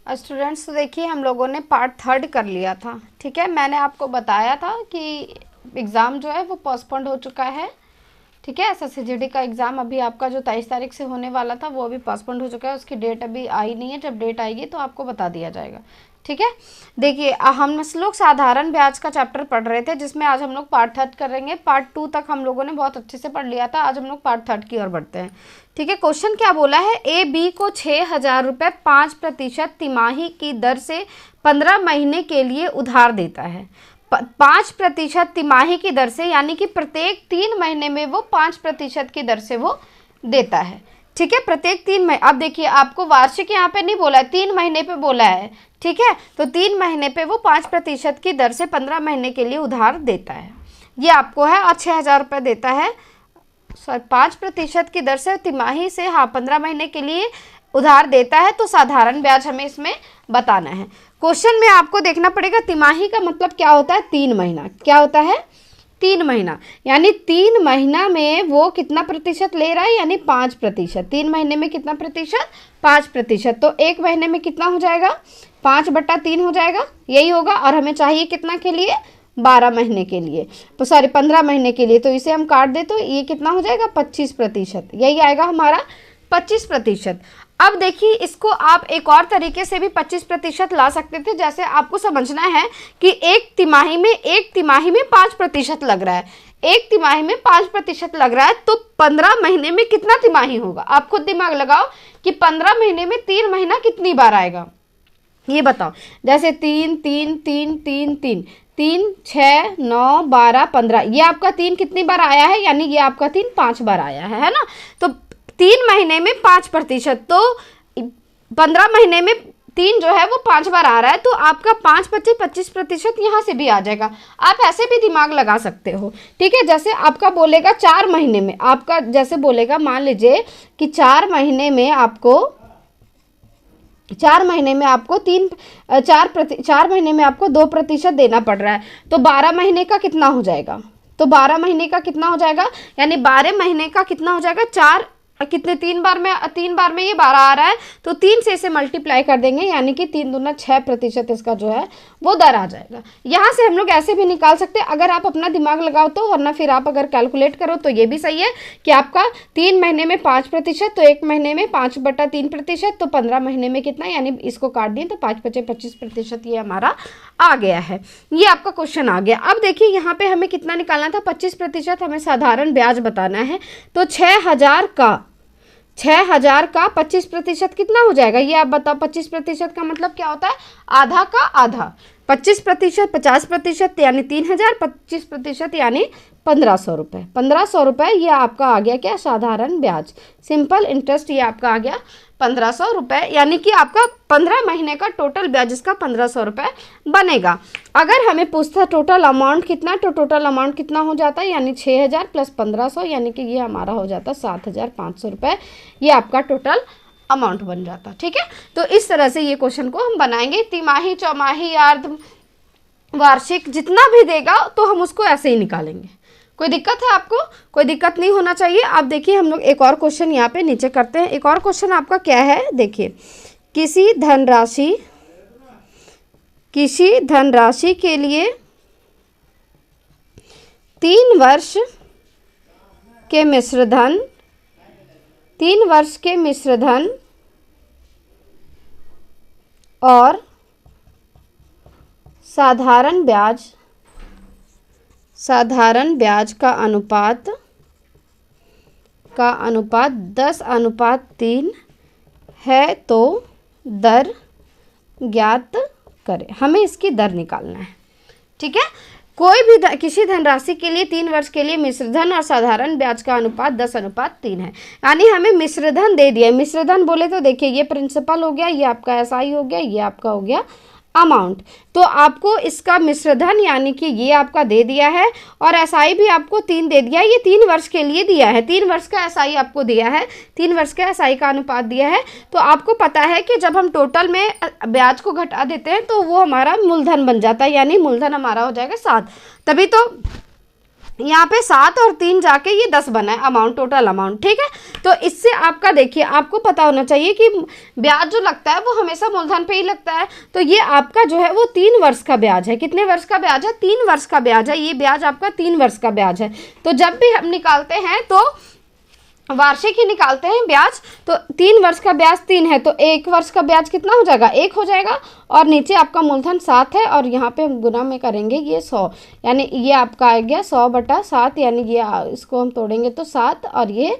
Students, तो देखिए हम लोगों ने पार्ट थर्ड कर लिया था। ठीक है, मैंने आपको बताया था कि एग्ज़ाम जो है वो पोस्टपोन्ड हो चुका है। ठीक है, SSCGD का एग्ज़ाम अभी आपका जो 23 तारीख से होने वाला था वो अभी पोस्टपोन्ड हो चुका है। उसकी डेट अभी आई नहीं है, जब डेट आएगी तो आपको बता दिया जाएगा। ठीक है, देखिए हम लोग साधारण ब्याज का चैप्टर पढ़ रहे थे, जिसमें आज हम लोग पार्ट थर्ड करेंगे। पार्ट टू तक हम लोगों ने बहुत अच्छे से पढ़ लिया था, आज हम लोग पार्ट थर्ड की ओर बढ़ते हैं। ठीक है, क्वेश्चन क्या बोला है, ए बी को 6,000 रुपये 5% तिमाही की दर से 15 महीने के लिए उधार देता है। 5% तिमाही की दर से, यानी कि प्रत्येक 3 महीने में वो 5% की दर से वो देता है। ठीक है, प्रत्येक 3 महीने। अब देखिए आपको वार्षिक यहाँ पे नहीं बोला है, 3 महीने पे बोला है। ठीक है, तो 3 महीने पे वो 5% की दर से 15 महीने के लिए उधार देता है, ये आपको है। और 6,000 रुपये देता है, 5% की दर से तिमाही से, हाँ 15 महीने के लिए उधार देता है। तो साधारण ब्याज हमें इसमें बताना है। क्वेश्चन में आपको देखना पड़ेगा तिमाही का मतलब क्या होता है, 3 महीना। क्या होता है, 3 महीना, यानी 3 महीना में वो कितना प्रतिशत ले रहा है, यानी 5%। 3 महीने में कितना प्रतिशत, 5%। तो 1 महीने में कितना हो जाएगा, 5/3 हो जाएगा, यही होगा। और हमें चाहिए कितना के लिए, 12 महीने के लिए, तो सॉरी 15 महीने के लिए। तो इसे हम काट दे तो ये कितना हो जाएगा, 25%। यही आएगा हमारा 25%। अब देखिए इसको आप एक और तरीके से भी 25% ला सकते थे। जैसे आपको समझना है कि एक तिमाही में 5% लग रहा है, एक तिमाही में 5% लग रहा है, तो 15 महीने में कितना तिमाही होगा। आप खुद दिमाग लगाओ कि 15 महीने में 3 महीना कितनी बार आएगा, ये बताओ। जैसे 3 3 3 3 3 3 6 9 12 15, ये आपका 3 कितनी बार आया है, यानी ये आपका 3 5 बार आया है ना। तो 3 महीने में 5%, तो 15 महीने में 3 जो है वो 5 बार आ रहा है, तो आपका 25% यहाँ से भी आ जाएगा। आप ऐसे भी दिमाग लगा सकते हो। ठीक है, जैसे आपका बोलेगा 4 महीने में, आपका जैसे बोलेगा, मान लीजिए कि 4 महीने में आपको 4 महीने में आपको 4 महीने में आपको 2% देना पड़ रहा है, तो 12 महीने का कितना हो जाएगा, तो 12 महीने का कितना हो जाएगा, यानी 12 महीने का कितना हो जाएगा, 4 कितने 3 बार में ये 12 आ रहा है, तो 3 से इसे मल्टीप्लाई कर देंगे, यानी कि 3 दूना 6% इसका जो है वो दर आ जाएगा। यहाँ से हम लोग ऐसे भी निकाल सकते हैं अगर आप अपना दिमाग लगाओ तो, वरना फिर आप अगर कैलकुलेट करो तो ये भी सही है कि आपका 3 महीने में 5%, तो 1 महीने में 5/3%, तो 15 महीने में कितना, यानी इसको काट दिए तो 5/25% ये हमारा आ गया है। ये आपका क्वेश्चन आ गया। अब देखिए यहाँ पे हमें कितना निकालना था, 25% हमें साधारण ब्याज बताना है। तो 6,000 का 25% कितना हो जाएगा, ये आप बताओ। 25% का मतलब क्या होता है, आधा का आधा। 25% 50% यानी 3,000, 25% यानी 1,500 रुपये। 1,500 रुपये ये आपका आ गया क्या, साधारण ब्याज, सिंपल इंटरेस्ट, ये आपका आ गया 1,500 रुपये, यानी कि आपका 15 महीने का टोटल ब्याज इसका 1,500 रुपये बनेगा। अगर हमें पूछता टोटल अमाउंट कितना, तो टोटल अमाउंट कितना हो जाता है, यानी 6,000 + 1,500, यानी कि ये हमारा हो जाता 7,500 रुपये, ये आपका टोटल अमाउंट बन जाता। ठीक है, तो इस तरह से ये क्वेश्चन को हम बनाएंगे। तिमाही, चौमाही, अर्ध वार्षिक जितना भी देगा तो हम उसको ऐसे ही निकालेंगे। कोई दिक्कत है आपको, कोई दिक्कत नहीं होना चाहिए। आप देखिए हम लोग एक और क्वेश्चन यहाँ पे नीचे करते हैं। एक और क्वेश्चन आपका क्या है, देखिए, किसी धनराशि के लिए 3 वर्ष के मिश्र धन और साधारण ब्याज का अनुपात 10:3 है, तो दर ज्ञात करें। हमें इसकी दर निकालना है। ठीक है, कोई भी किसी धनराशि के लिए 3 वर्ष के लिए मिश्रधन और साधारण ब्याज का अनुपात 10:3 है, यानी हमें मिश्रधन दे दिया। मिश्रधन बोले तो देखिए ये प्रिंसिपल हो गया, ये आपका एसआई हो गया, ये आपका हो गया अमाउंट। तो आपको इसका मिश्रधन यानी कि ये आपका दे दिया है, और एसआई भी आपको 3 दे दिया है। ये 3 वर्ष के लिए दिया है, 3 वर्ष का एसआई आपको दिया है, 3 वर्ष का एसआई का अनुपात दिया है। तो आपको पता है कि जब हम टोटल में ब्याज को घटा देते हैं तो वो हमारा मूलधन बन जाता है, यानी मूलधन हमारा हो जाएगा 7। तभी तो यहाँ पे 7 और 3 जाके ये 10 बना है अमाउंट, टोटल अमाउंट, ठीक है। तो इससे आपका देखिए, आपको पता होना चाहिए कि ब्याज जो लगता है वो हमेशा मूलधन पे ही लगता है। तो ये आपका जो है वो 3 वर्ष का ब्याज है। कितने वर्ष का ब्याज है? 3 वर्ष का ब्याज है। ये ब्याज आपका 3 वर्ष का ब्याज है। तो जब भी हम निकालते हैं तो वार्षिक ही निकालते हैं ब्याज। तो 3 वर्ष का ब्याज 3 है, तो 1 वर्ष का ब्याज कितना हो जाएगा? 1 हो जाएगा। और नीचे आपका मूलधन 7 है, और यहाँ पे हम गुना में करेंगे ये 100, यानी ये आपका आ गया 100/7, यानी ये इसको हम तोड़ेंगे तो 7 और ये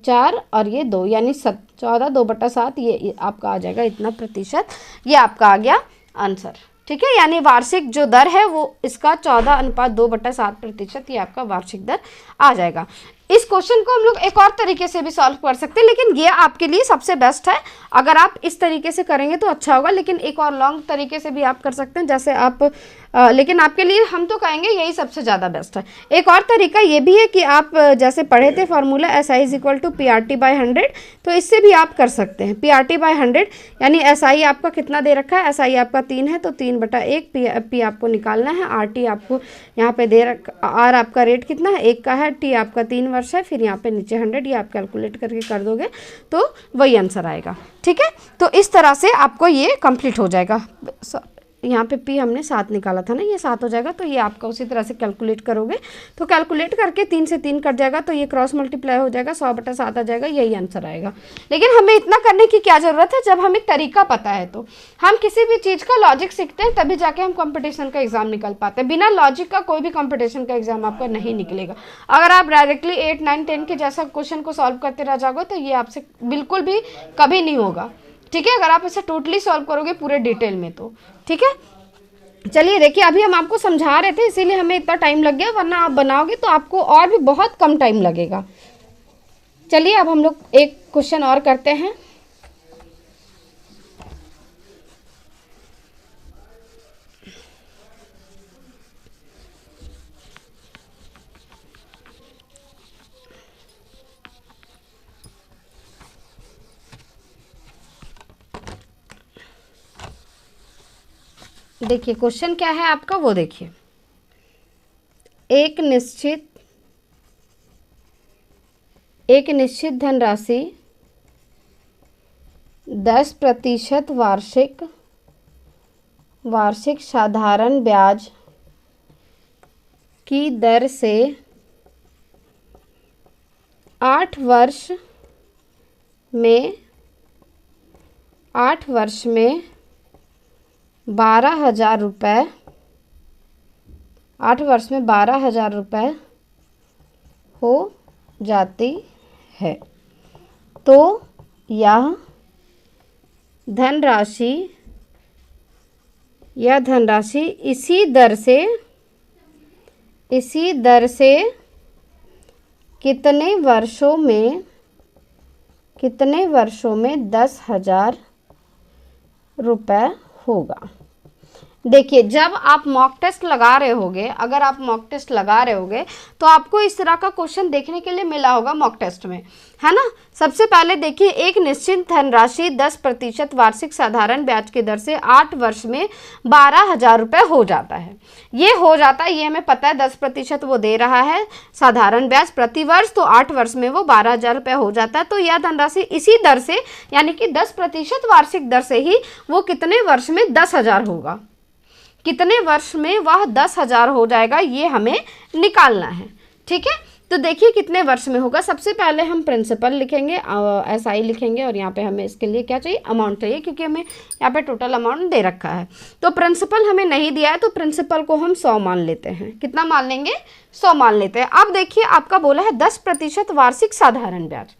4 और ये 2, यानी 14, 2/7 ये आपका आ जाएगा इतना प्रतिशत। ये आपका आ गया आंसर, ठीक है। यानी वार्षिक जो दर है वो इसका 14:2/7% ये आपका वार्षिक दर आ जाएगा। इस क्वेश्चन को हम लोग एक और तरीके से भी सॉल्व कर सकते हैं, लेकिन ये आपके लिए सबसे बेस्ट है। अगर आप इस तरीके से करेंगे तो अच्छा होगा, लेकिन एक और लॉन्ग तरीके से भी आप कर सकते हैं, जैसे आप लेकिन आपके लिए हम तो कहेंगे यही सबसे ज़्यादा बेस्ट है। एक और तरीका ये भी है कि आप जैसे पढ़े थे फार्मूला SI = PRT/100, तो इससे भी आप कर सकते हैं। PRT/100 यानी SI आपका कितना दे रखा है? SI आपका 3 है, तो 3/1 P आपको निकालना है। RT आपको यहाँ पे दे R आपका रेट कितना है? 1 का है। T आपका 3 वर्ष है। फिर यहाँ पे नीचे 100, ये आप कैलकुलेट करके कर दोगे तो वही आंसर आएगा, ठीक है। तो इस तरह से आपको ये कंप्लीट हो जाएगा। यहाँ पे P हमने 7 निकाला था ना, ये 7 हो जाएगा। तो ये आपका उसी तरह से कैलकुलेट करोगे तो कैलकुलेट करके 3 से 3 कट जाएगा, तो ये क्रॉस मल्टीप्लाई हो जाएगा, 100/7 आ जाएगा, यही आंसर आएगा। लेकिन हमें इतना करने की क्या ज़रूरत है? जब हमें तरीका पता है तो हम किसी भी चीज़ का लॉजिक सीखते हैं, तभी जाके हम कंपटीशन का एग्जाम निकल पाते हैं। बिना लॉजिक का कोई भी कंपटीशन का एग्जाम आपका नहीं निकलेगा। अगर आप डायरेक्टली 8, 9, 10 के जैसा क्वेश्चन को सॉल्व करते रह जाओगे तो ये आपसे बिल्कुल भी कभी नहीं होगा, ठीक है। अगर आप इसे टोटली सॉल्व करोगे पूरे डिटेल में तो, ठीक है। चलिए देखिए, अभी हम आपको समझा रहे थे इसीलिए हमें इतना टाइम लग गया, वरना आप बनाओगे तो आपको और भी बहुत कम टाइम लगेगा। चलिए अब हम लोग एक क्वेश्चन और करते हैं। देखिए क्वेश्चन क्या है आपका, वो देखिए। एक निश्चित धनराशि 10% वार्षिक साधारण ब्याज की दर से 8 वर्ष में 12,000 रुपये 8 वर्ष में 12,000 रुपये हो जाती है, तो यह धनराशि इसी दर से कितने वर्षों में 10,000 रुपये होगा। देखिए जब आप मॉक टेस्ट लगा रहे होगे, अगर आप मॉक टेस्ट लगा रहे होगे तो आपको इस तरह का क्वेश्चन देखने के लिए मिला होगा मॉक टेस्ट में, है ना। सबसे पहले देखिए, एक निश्चित धनराशि 10% वार्षिक साधारण ब्याज की दर से 8 वर्ष में 12,000 रुपये हो जाता है। ये हो जाता है, ये हमें पता है, 10% वो दे रहा है साधारण ब्याज प्रति वर्ष, तो 8 वर्ष में वो 12,000 रुपये हो जाता है। तो यह धनराशि इसी दर से, यानी कि 10% वार्षिक दर से ही वो कितने वर्ष में 10,000 होगा, कितने वर्ष में वह 10,000 हो जाएगा, ये हमें निकालना है, ठीक है। तो देखिए कितने वर्ष में होगा। सबसे पहले हम प्रिंसिपल लिखेंगे, SI लिखेंगे, और यहाँ पे हमें इसके लिए क्या चाहिए? अमाउंट चाहिए, क्योंकि हमें यहाँ पे टोटल अमाउंट दे रखा है। तो प्रिंसिपल हमें नहीं दिया है, तो प्रिंसिपल को हम 100 मान लेते हैं। कितना मान लेंगे? 100 मान लेते हैं। अब देखिए आपका बोला है 10% वार्षिक साधारण ब्याज,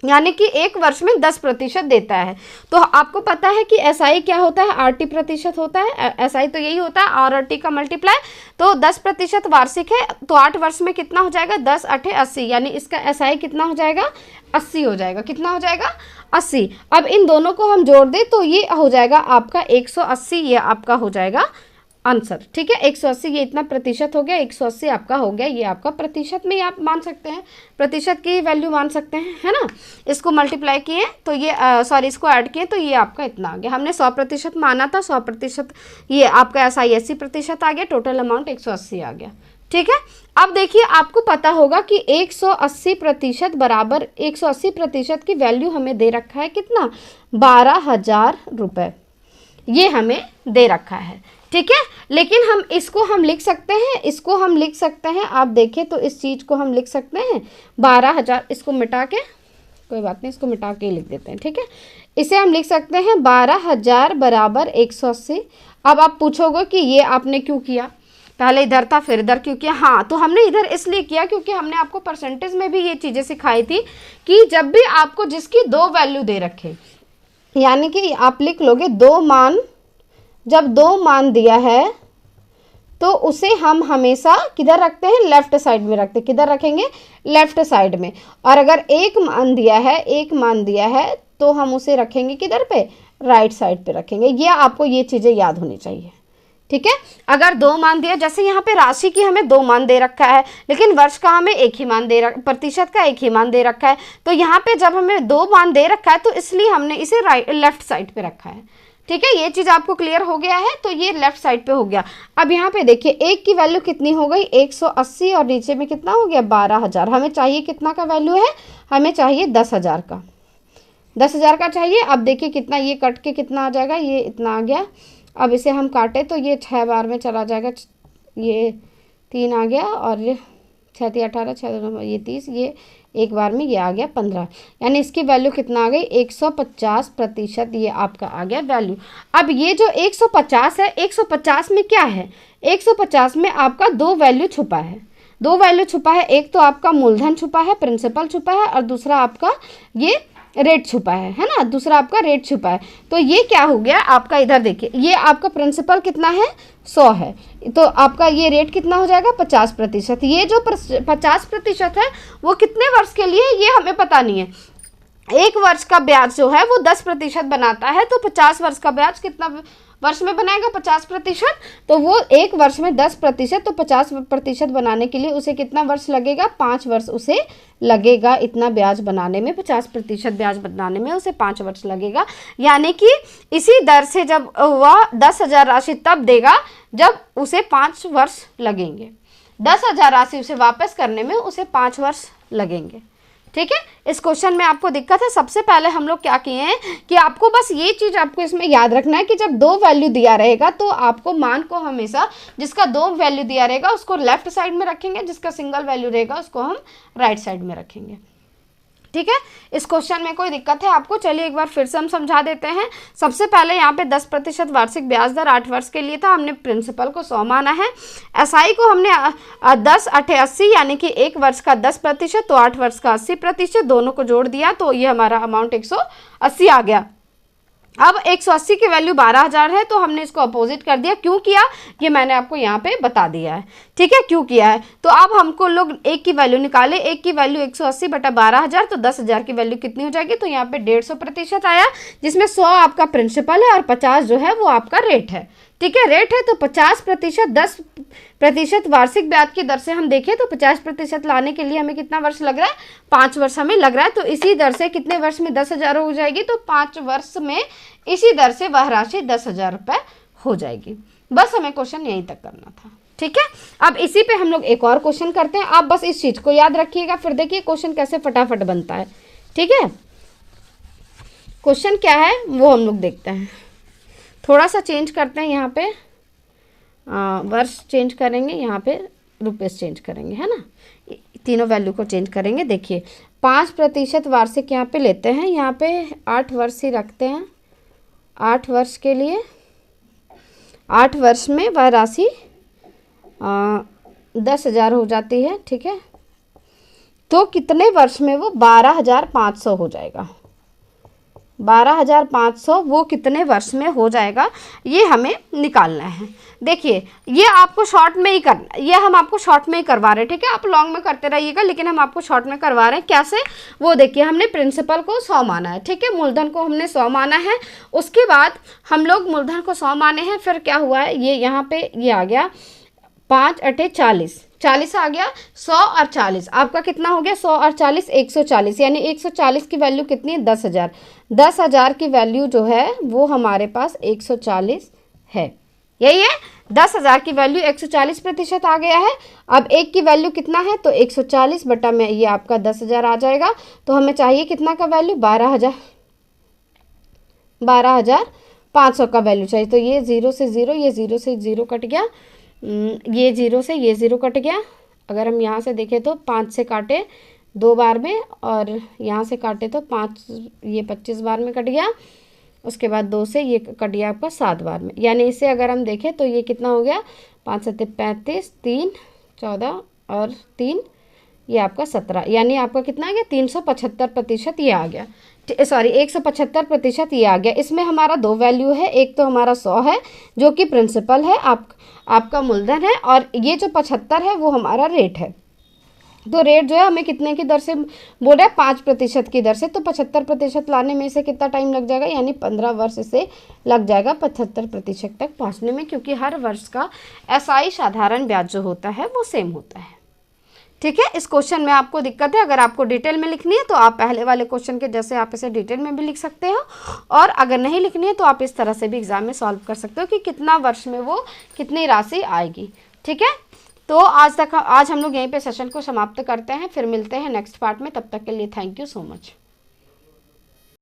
यानी कि 1 वर्ष में 10% देता है। तो आपको पता है कि SI क्या होता है? RT प्रतिशत होता है। SI तो यही होता है, RT का मल्टीप्लाई। तो 10% वार्षिक है, तो 8 वर्ष में कितना हो जाएगा? 10 8 80, यानी इसका SI कितना हो जाएगा? 80 हो जाएगा। कितना हो जाएगा? 80। अब इन दोनों को हम जोड़ दें तो ये हो जाएगा आपका 180, ये आपका हो जाएगा आंसर, ठीक है। 180 ये इतना प्रतिशत हो गया, 180 आपका हो गया। ये आपका प्रतिशत में ही आप मान सकते हैं, प्रतिशत की वैल्यू मान सकते हैं, है ना। इसको मल्टीप्लाई किए तो ये इसको ऐड किए तो ये आपका इतना आ गया। हमने 100% माना था, 100% ये आपका SI 80% आ गया, टोटल अमाउंट 180 आ गया, ठीक है। अब देखिए आपको पता होगा कि 180% बराबर 180% की वैल्यू हमें दे रखा है कितना, 12,000 रुपये, ये हमें दे रखा है। ठीक है, लेकिन हम इसको हम लिख सकते हैं, इसको हम लिख सकते हैं, आप देखें तो इस चीज़ को हम लिख सकते हैं 12,000, इसको मिटा के, कोई बात नहीं इसको मिटा के ही लिख देते हैं। ठीक है, इसे हम लिख सकते हैं 12,000 बराबर 180। अब आप पूछोगे कि ये आपने क्यों किया, पहले इधर था फिर इधर क्यों किया। हाँ, तो हमने इधर इसलिए किया क्योंकि हमने आपको परसेंटेज में भी ये चीज़ें सिखाई थी कि जब भी आपको जिसकी दो वैल्यू दे रखे, यानी कि आप लिख लोगे दो मान, जब दो मान दिया है तो उसे हम हमेशा किधर रखते हैं, लेफ्ट साइड में रखते हैं। किधर रखेंगे, लेफ्ट साइड में। और अगर एक मान दिया है, एक मान दिया है तो हम उसे रखेंगे किधर पे, राइट साइड पे रखेंगे। ये आपको ये चीज़ें याद होनी चाहिए। ठीक है, अगर दो मान दिया, जैसे यहाँ पे राशि की हमें दो मान दे रखा है लेकिन वर्ष का हमें एक ही मान दे रखा, प्रतिशत का एक ही मान दे रखा है, तो यहाँ पे जब हमें दो मान दे रखा है तो इसलिए हमने इसे लेफ्ट साइड पे रखा है। ठीक है, ये चीज़ आपको क्लियर हो गया है, तो ये लेफ्ट साइड पे हो गया। अब यहाँ पे देखिए एक की वैल्यू कितनी हो गई, 180, और नीचे में कितना हो गया, 12,000। हमें चाहिए कितना का वैल्यू है, हमें चाहिए 10,000 का, 10,000 का चाहिए। अब देखिए कितना, ये कट के कितना आ जाएगा, ये इतना आ गया। अब इसे हम काटे तो ये 6 बार में चला जाएगा, ये 3 आ गया, और 6 × 18, 6 ये 30, ये एक बार में ये आ गया 15, यानी इसकी वैल्यू कितना आ गई, 150%, ये आपका आ गया वैल्यू। अब ये जो 150 है, 150 में क्या है, 150 में आपका दो वैल्यू छुपा है, दो वैल्यू छुपा है। एक तो आपका मूलधन छुपा है, प्रिंसिपल छुपा है, और दूसरा आपका ये रेट छुपा है ना, दूसरा आपका रेट छुपा है। तो ये क्या हो गया आपका, इधर देखिए, ये आपका प्रिंसिपल कितना है, 100 है, तो आपका ये रेट कितना हो जाएगा, 50%। ये जो 50% है वो कितने वर्ष के लिए, ये हमें पता नहीं है। एक वर्ष का ब्याज जो है वो 10% बनाता है, तो 50 वर्ष का ब्याज कितना वर्ष में बनाएगा, 50%। तो वो एक वर्ष में 10%, तो 50% बनाने के लिए उसे कितना वर्ष लगेगा, 5 वर्ष उसे लगेगा। इतना ब्याज बनाने में, 50% ब्याज बनाने में उसे 5 वर्ष लगेगा। यानी कि इसी दर से जब वह 10,000 राशि तब देगा जब उसे 5 वर्ष लगेंगे। 10,000 राशि उसे वापस करने में उसे 5 वर्ष लगेंगे। ठीक है, इस क्वेश्चन में आपको दिक्कत है। सबसे पहले हम लोग क्या किए हैं कि आपको बस ये चीज़ आपको इसमें याद रखना है कि जब दो वैल्यू दिया रहेगा तो आपको मान को हमेशा, जिसका दो वैल्यू दिया रहेगा उसको लेफ्ट साइड में रखेंगे, जिसका सिंगल वैल्यू रहेगा उसको हम राइट साइड में रखेंगे। ठीक है, इस क्वेश्चन में कोई दिक्कत है आपको, चलिए एक बार फिर से हम समझा देते हैं। सबसे पहले यहाँ पे 10% वार्षिक ब्याज दर 8 वर्ष के लिए था, हमने प्रिंसिपल को 100 माना है। एसआई को हमने 10 × 8 = 80, यानी कि एक वर्ष का 10%, तो 8 वर्ष का 80%, दोनों को जोड़ दिया तो ये हमारा अमाउंट 180 आ गया। अब 180 की वैल्यू 12,000 है, तो हमने इसको अपोजिट कर दिया। क्यों किया, ये मैंने आपको यहाँ पे बता दिया है। ठीक है, क्यों किया है, तो अब हमको लोग एक की वैल्यू निकाले, एक की वैल्यू 180 बटा 12,000, तो 10,000 की वैल्यू कितनी हो जाएगी, तो यहाँ पे 150% आया, जिसमें 100 आपका प्रिंसिपल है और 50 जो है वो आपका रेट है। ठीक है, रेट है तो 50%, 10% वार्षिक ब्याज की दर से हम देखें तो 50% लाने के लिए हमें कितना वर्ष लग रहा है, 5 वर्ष हमें लग रहा है। तो इसी दर से कितने वर्ष में 10,000 हो जाएगी, तो 5 वर्ष में इसी दर से वह राशि 10,000 रुपये हो जाएगी। बस हमें क्वेश्चन यहीं तक करना था। ठीक है, अब इसी पे हम लोग एक और क्वेश्चन करते हैं। आप बस इस चीज़ को याद रखिएगा, फिर देखिए क्वेश्चन कैसे फटाफट बनता है। ठीक है, क्वेश्चन क्या है वो हम लोग देखते हैं। थोड़ा सा चेंज करते हैं, यहाँ पे वर्ष चेंज करेंगे, यहाँ पे रुपीस चेंज करेंगे, है ना, तीनों वैल्यू को चेंज करेंगे। देखिए 5% वार्षिक यहाँ पे लेते हैं, यहाँ पे 8 वर्ष ही रखते हैं। 8 वर्ष के लिए 8 वर्ष में वह राशि 10,000 हो जाती है। ठीक है, तो कितने वर्ष में वो 12,500 हो जाएगा, 12,500 वो कितने वर्ष में हो जाएगा, ये हमें निकालना है। देखिए ये आपको शॉर्ट में ही करना, ये हम आपको शॉर्ट में ही करवा रहे हैं। ठीक है, आप लॉन्ग में करते रहिएगा, लेकिन हम आपको शॉर्ट में करवा रहे हैं। कैसे, वो देखिए, हमने प्रिंसिपल को 100 माना है। ठीक है, मूलधन को हमने 100 माना है। उसके बाद हम लोग मूलधन को 100 माने हैं, फिर क्या हुआ है, ये यहाँ पे ये आ गया 5 × 8 = 40, 40 आ गया। 100 और 40 आपका कितना हो गया, 100 और 40 140, यानी 140 की वैल्यू कितनी है, 10,000। 10,000 की वैल्यू जो है वो हमारे पास 140 है, यही है। 10,000 की वैल्यू 140% आ गया है। अब एक की वैल्यू कितना है, तो 140 बटा में ये आपका 10,000 आ जाएगा। तो हमें चाहिए कितना का वैल्यू, 12,500 का वैल्यू चाहिए। तो ये 0 से 0, ये 0 से 0 कट गया, ये 0 से ये 0 कट गया। अगर हम यहाँ से देखें तो 5 से काटे 2 बार में, और यहाँ से काटे तो 5, ये 25 बार में कट गया। उसके बाद 2 से ये कट गया आपका 7 बार में। यानी इसे अगर हम देखें तो ये कितना हो गया, 5 7 35, 3 14 और 3 ये आपका 17, यानी आपका कितना आ गया, 375% ये आ गया। सॉरी 175% ये आ गया। इसमें हमारा 2 वैल्यू है, एक तो हमारा 100 है जो कि प्रिंसिपल है, आपका मूलधन है, और ये जो 75 है वो हमारा रेट है। तो रेट जो है हमें कितने की दर से बोल रहा है, 5% की दर से। तो 75% लाने में से कितना टाइम लग जाएगा, यानी 15 वर्ष से लग जाएगा 75% तक पहुंचने में, क्योंकि हर वर्ष का एसआई साधारण ब्याज जो होता है वो सेम होता है। ठीक है, इस क्वेश्चन में आपको दिक्कत है, अगर आपको डिटेल में लिखनी है तो आप पहले वाले क्वेश्चन के जैसे आप इसे डिटेल में भी लिख सकते हो, और अगर नहीं लिखनी है तो आप इस तरह से भी एग्जाम में सॉल्व कर सकते हो कि कितना वर्ष में वो कितनी राशि आएगी। ठीक है, तो आज हम लोग यहीं पे सेशन को समाप्त करते हैं, फिर मिलते हैं नेक्स्ट पार्ट में। तब तक के लिए थैंक यू सो मच।